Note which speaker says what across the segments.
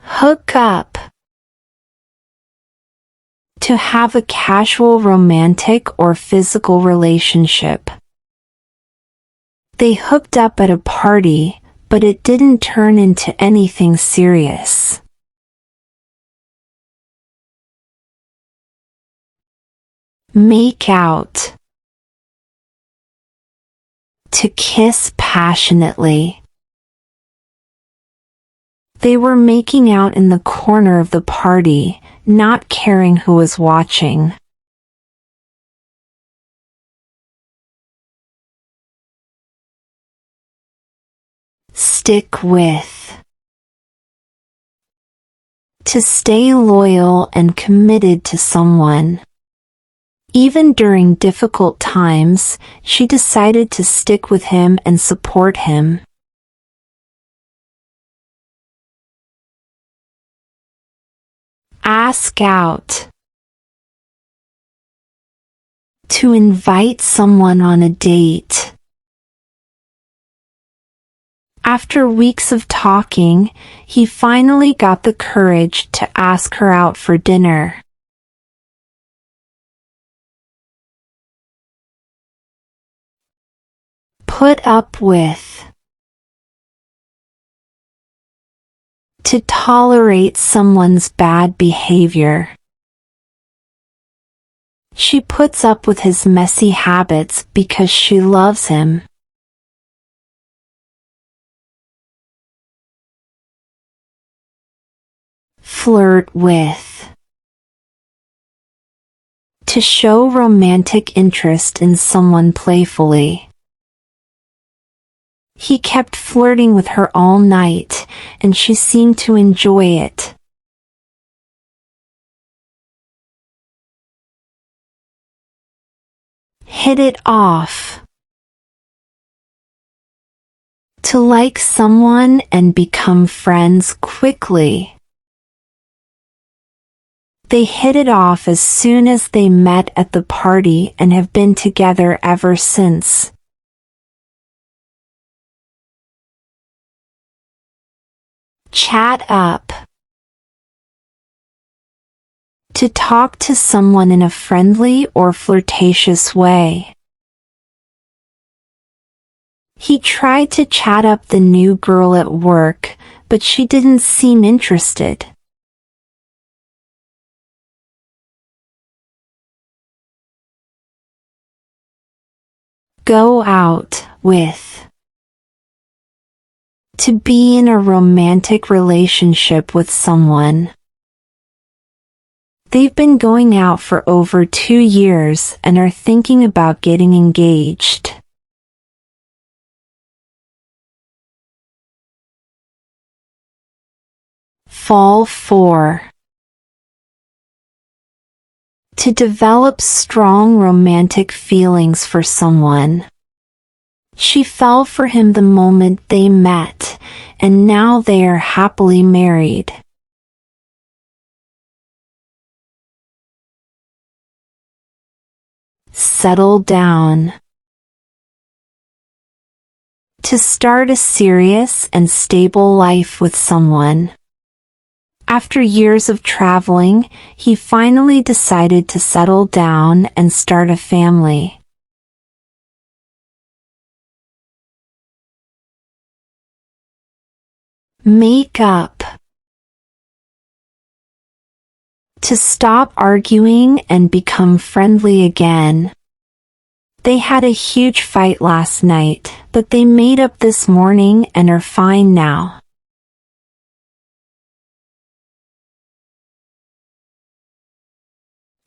Speaker 1: Hook up. To have a casual romantic or physical relationship. They hooked up at a party, but it didn't turn into anything serious. Make out. To kiss passionately. They were making out in the corner of the party, not caring who was watching. Stick with. To stay loyal and committed to someone. Even during difficult times, she decided to stick with him and support him. Ask out. To invite someone on a date. After weeks of talking, he finally got the courage to ask her out for dinner. Put up with. To tolerate someone's bad behavior. She puts up with his messy habits because she loves him. Flirt with. To show romantic interest in someone playfully. He kept flirting with her all night, and she seemed to enjoy it. Hit it off. To like someone and become friends quickly. They hit it off as soon as they met at the party and have been together ever since. Chat up. To talk to someone in a friendly or flirtatious way. He tried to chat up the new girl at work, but she didn't seem interested. Go out with. To be in a romantic relationship with someone. They've been going out for over 2 years and are thinking about getting engaged. Fall for. To develop strong romantic feelings for someone. She fell for him the moment they met, and now they are happily married. Settle down. To start a serious and stable life with someone. After years of traveling, he finally decided to settle down and start a family. Make up. To stop arguing and become friendly again. They had a huge fight last night, but they made up this morning and are fine now.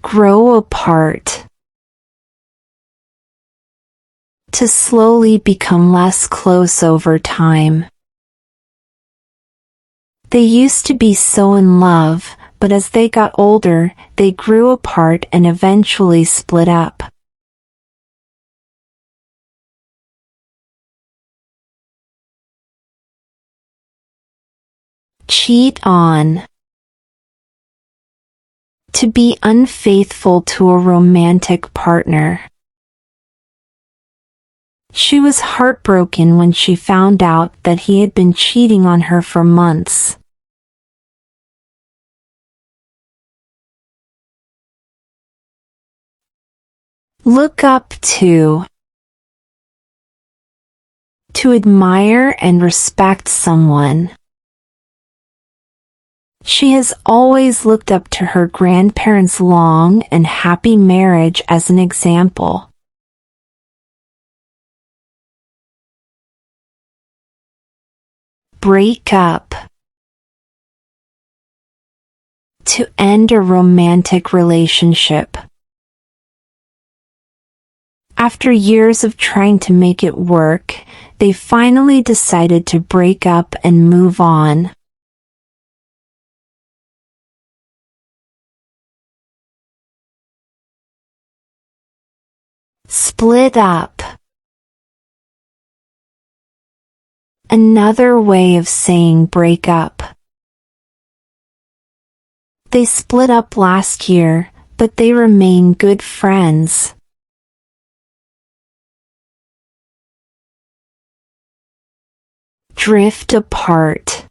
Speaker 1: Grow apart. To slowly become less close over time. They used to be so in love, but as they got older, they grew apart and eventually split up. Cheat on. To be unfaithful to a romantic partner. She was heartbroken when she found out that he had been cheating on her for months. Look up to. To admire and respect someone. She has always looked up to her grandparents' long and happy marriage as an example. Break up. To end a romantic relationship. After years of trying to make it work, they finally decided to break up and move on. Split up. Another way of saying break up. They split up last year, but they remain good friends. Drift apart.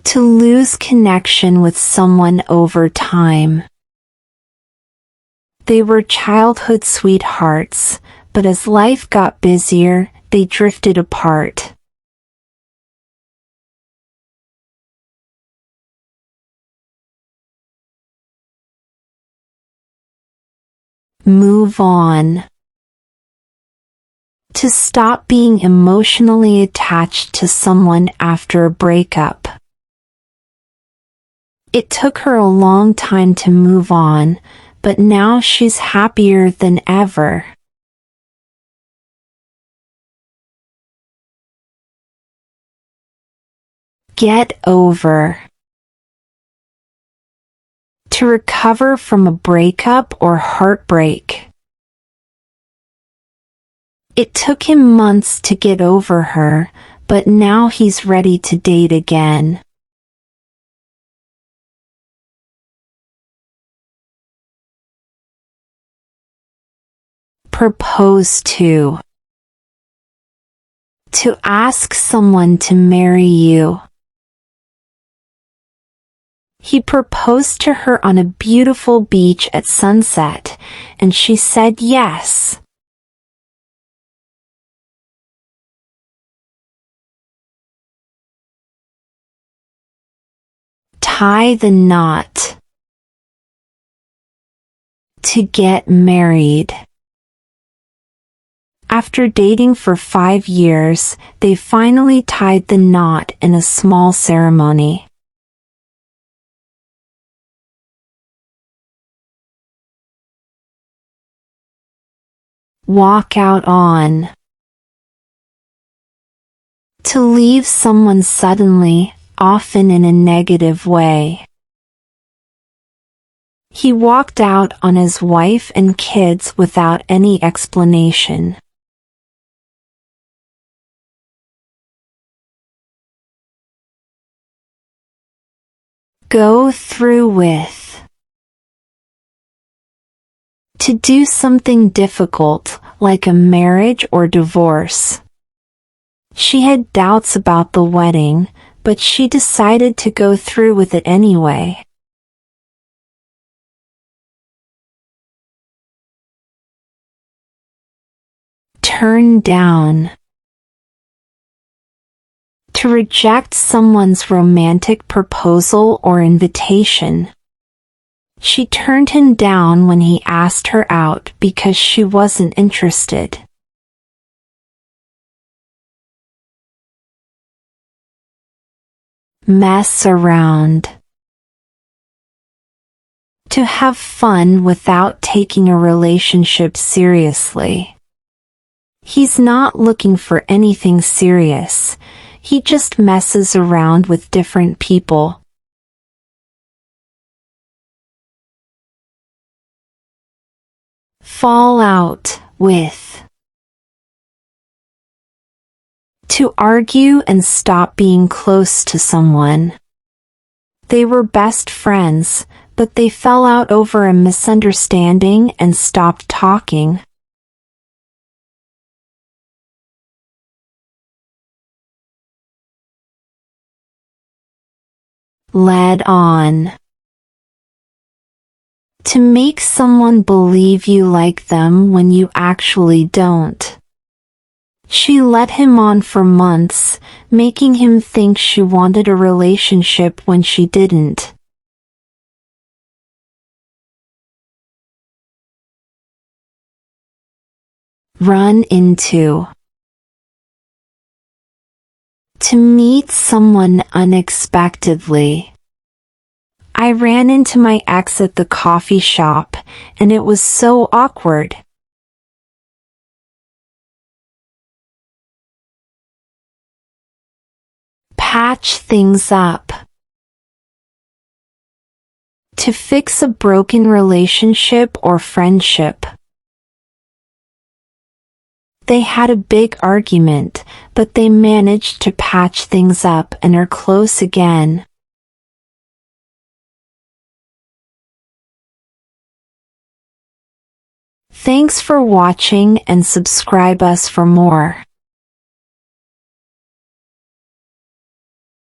Speaker 1: To lose connection with someone over time. They were childhood sweethearts, but as life got busier, they drifted apart. Move on. To stop being emotionally attached to someone after a breakup. It took her a long time to move on, but now she's happier than ever. Get over. To recover from a breakup or heartbreak. It took him months to get over her, but now he's ready to date again. Propose to. To ask someone to marry you. He proposed to her on a beautiful beach at sunset, and she said yes. Tie the knot. To get married. After dating for 5 years, they finally tied the knot in a small ceremony. Walk out on. To leave someone suddenly, often in a negative way. He walked out on his wife and kids without any explanation. Go through with. To do something difficult, like a marriage or divorce. She had doubts about the wedding, but she decided to go through with it anyway. Turn down. To reject someone's romantic proposal or invitation. She turned him down when he asked her out because she wasn't interested. Mess around. To have fun without taking a relationship seriously. He's not looking for anything serious. He just messes around with different people. Fall out with. To argue and stop being close to someone. They were best friends, but they fell out over a misunderstanding and stopped talking. Led on. To make someone believe you like them when you actually don't. She led him on for months, making him think she wanted a relationship when she didn't. Run into. To meet someone unexpectedly. I ran into my ex at the coffee shop, and it was so awkward. Patch things up. To fix a broken relationship or friendship. They had a big argument, but they managed to patch things up and are close again. Thanks for watching and subscribe us for more.